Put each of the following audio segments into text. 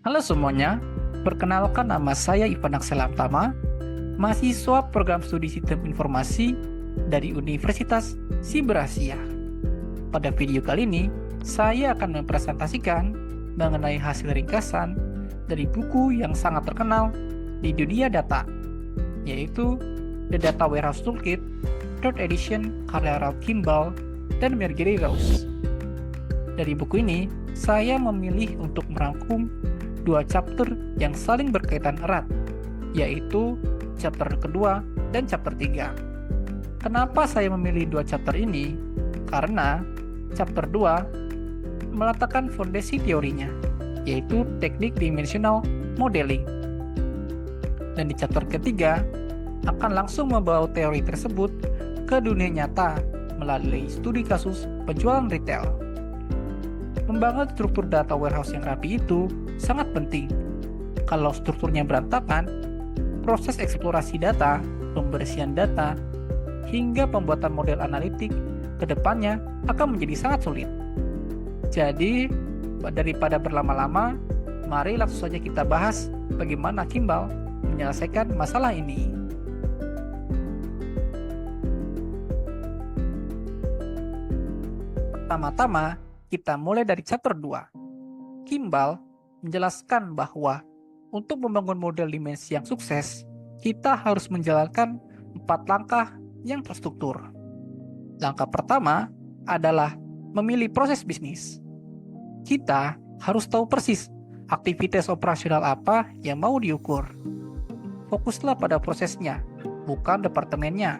Halo semuanya, perkenalkan nama saya Ivan Aksel Tama, mahasiswa program studi Sistem Informasi dari Universitas Siberasia. Pada video kali ini, saya akan mempresentasikan mengenai hasil ringkasan dari buku yang sangat terkenal di dunia data, yaitu The Data Warehouse Toolkit, 3rd edition karya Ralph Kimball dan Margery Rose. Dari buku ini, saya memilih untuk merangkum dua chapter yang saling berkaitan erat, yaitu chapter kedua dan chapter 3. Kenapa saya memilih dua chapter ini? Karena chapter 2 meletakkan fondasi teorinya, yaitu teknik dimensional modeling. Dan di chapter ketiga akan langsung membawa teori tersebut ke dunia nyata melalui studi kasus penjualan retail. Membangun struktur data warehouse yang rapi itu sangat penting. Kalau strukturnya berantakan, proses eksplorasi data, pembersihan data, hingga pembuatan model analitik ke depannya akan menjadi sangat sulit. Jadi, daripada berlama-lama, mari langsung saja kita bahas bagaimana Kimball menyelesaikan masalah ini. Pertama-tama, kita mulai dari chapter 2. Kimball menjelaskan bahwa untuk membangun model dimensi yang sukses, kita harus menjalankan 4 langkah yang terstruktur. Langkah pertama adalah memilih proses bisnis. Kita harus tahu persis aktivitas operasional apa yang mau diukur. Fokuslah pada prosesnya, bukan departemennya.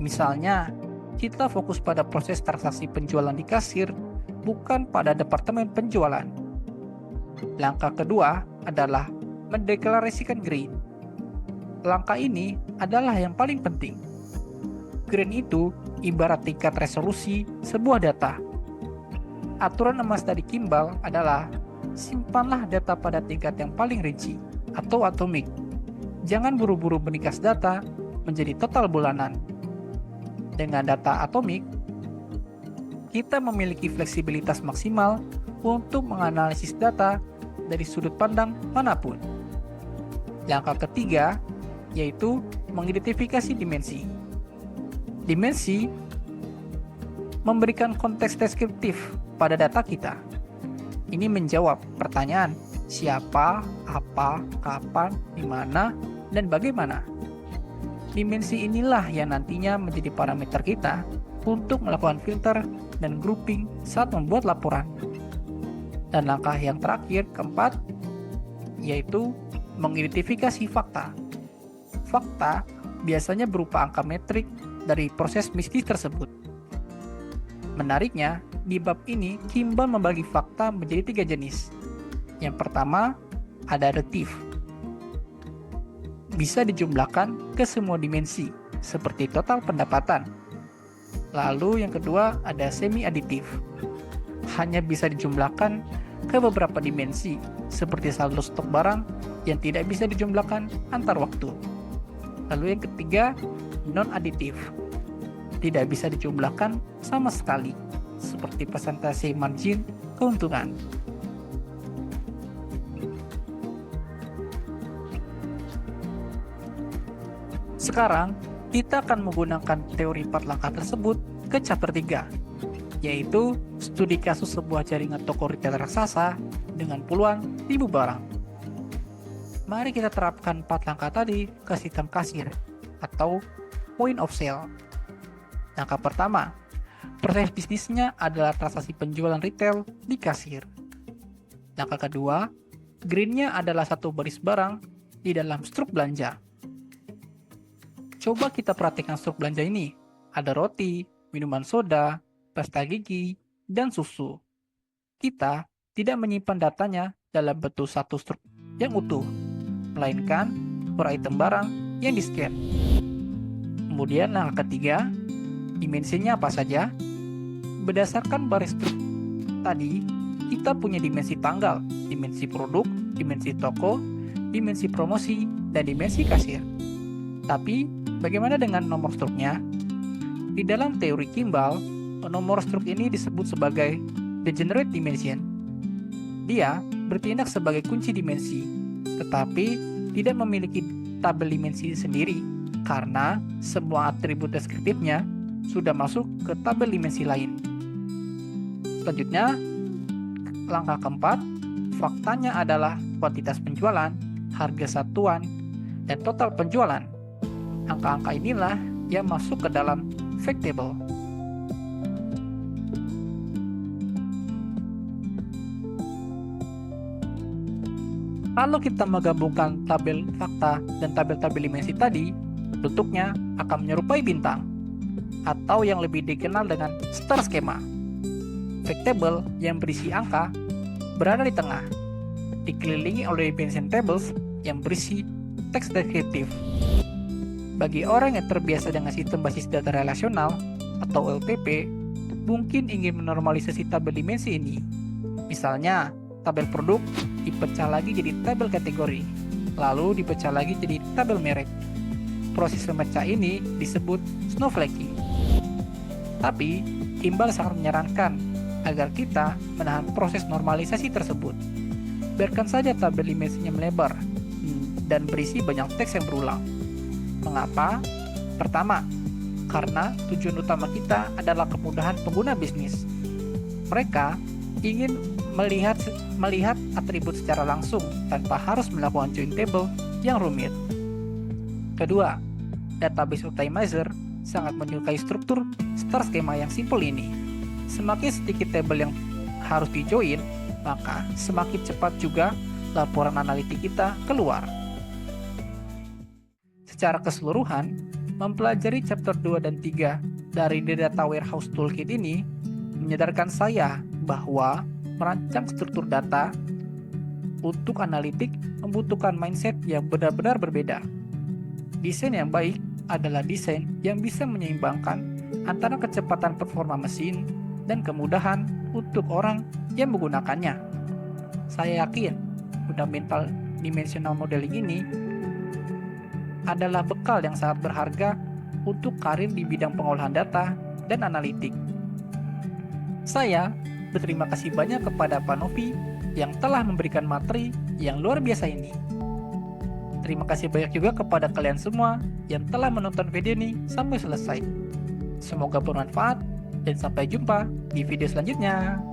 Misalnya, kita fokus pada proses transaksi penjualan di kasir, bukan pada departemen penjualan. Langkah kedua adalah mendeklarasikan grain. Langkah ini adalah yang paling penting. Grain itu ibarat tingkat resolusi sebuah data. Aturan emas dari Kimball adalah simpanlah data pada tingkat yang paling rinci atau atomik. Jangan buru-buru meningkas data menjadi total bulanan. Dengan data atomik, kita memiliki fleksibilitas maksimal untuk menganalisis data dari sudut pandang manapun. Langkah ketiga yaitu mengidentifikasi dimensi. Dimensi memberikan konteks deskriptif pada data kita. Ini menjawab pertanyaan siapa, apa, kapan, di mana, dan bagaimana. Dimensi inilah yang nantinya menjadi parameter kita untuk melakukan filter dan grouping saat membuat laporan. Dan langkah yang terakhir, keempat, yaitu mengidentifikasi fakta. Fakta biasanya berupa angka metrik dari proses bisnis tersebut. Menariknya, di bab ini Kimball membagi fakta menjadi 3 jenis. Yang pertama, ada additif. Bisa dijumlahkan ke semua dimensi, seperti total pendapatan. Lalu yang kedua ada semi-aditif. Hanya bisa dijumlahkan ke beberapa dimensi, seperti saldo stok barang yang tidak bisa dijumlahkan antar waktu. Lalu yang ketiga, non-aditif. Tidak bisa dijumlahkan sama sekali, seperti persentase margin keuntungan. Sekarang, kita akan menggunakan teori 4 langkah tersebut ke chapter 3, yaitu studi kasus sebuah jaringan toko retail raksasa dengan puluhan ribu barang. Mari kita terapkan 4 langkah tadi ke sistem kasir atau point of sale. Langkah pertama, proses bisnisnya adalah transaksi penjualan retail di kasir. Langkah kedua, green-nya adalah satu baris barang di dalam struk belanja. Coba kita perhatikan struk belanja ini. Ada roti, minuman soda, pasta gigi, dan susu. Kita tidak menyimpan datanya dalam bentuk satu struk yang utuh, melainkan per item barang yang di-scan. Kemudian langkah ketiga, dimensinya apa saja? Berdasarkan baris struk tadi, kita punya dimensi tanggal, dimensi produk, dimensi toko, dimensi promosi, dan dimensi kasir. Tapi, bagaimana dengan nomor struknya? Di dalam teori Kimball, nomor struk ini disebut sebagai degenerate dimension. Dia bertindak sebagai kunci dimensi, tetapi tidak memiliki tabel dimensi sendiri karena semua atribut deskriptifnya sudah masuk ke tabel dimensi lain. Selanjutnya, langkah keempat, faktanya adalah kuantitas penjualan, harga satuan, dan total penjualan. Angka-angka inilah yang masuk ke dalam fact table. Kalau kita menggabungkan tabel fakta dan tabel-tabel dimensi tadi, bentuknya akan menyerupai bintang, atau yang lebih dikenal dengan star schema. Fact table yang berisi angka berada di tengah, dikelilingi oleh dimension tables yang berisi teks deskriptif. Bagi orang yang terbiasa dengan sistem basis data relasional atau LTP, mungkin ingin menormalisasi tabel dimensi ini. Misalnya, tabel produk dipecah lagi jadi tabel kategori, lalu dipecah lagi jadi tabel merek. Proses memecah ini disebut snowflaking. Tapi, Kimball sangat menyarankan agar kita menahan proses normalisasi tersebut. Biarkan saja tabel dimensinya melebar dan berisi banyak teks yang berulang. Mengapa? Pertama, karena tujuan utama kita adalah kemudahan pengguna bisnis. Mereka ingin melihat atribut secara langsung tanpa harus melakukan join table yang rumit. Kedua, database optimizer sangat menyukai struktur star schema yang simpel ini. Semakin sedikit tabel yang harus di-join, maka semakin cepat juga laporan analitik kita keluar. Secara keseluruhan, mempelajari chapter 2 dan 3 dari The Data Warehouse Toolkit ini menyadarkan saya bahwa merancang struktur data untuk analitik membutuhkan mindset yang benar-benar berbeda. Desain yang baik adalah desain yang bisa menyeimbangkan antara kecepatan performa mesin dan kemudahan untuk orang yang menggunakannya. Saya yakin fundamental dimensional modeling ini adalah bekal yang sangat berharga untuk karir di bidang pengolahan data dan analitik. Saya berterima kasih banyak kepada Pak Novi yang telah memberikan materi yang luar biasa ini. Terima kasih banyak juga kepada kalian semua yang telah menonton video ini sampai selesai. Semoga bermanfaat dan sampai jumpa di video selanjutnya.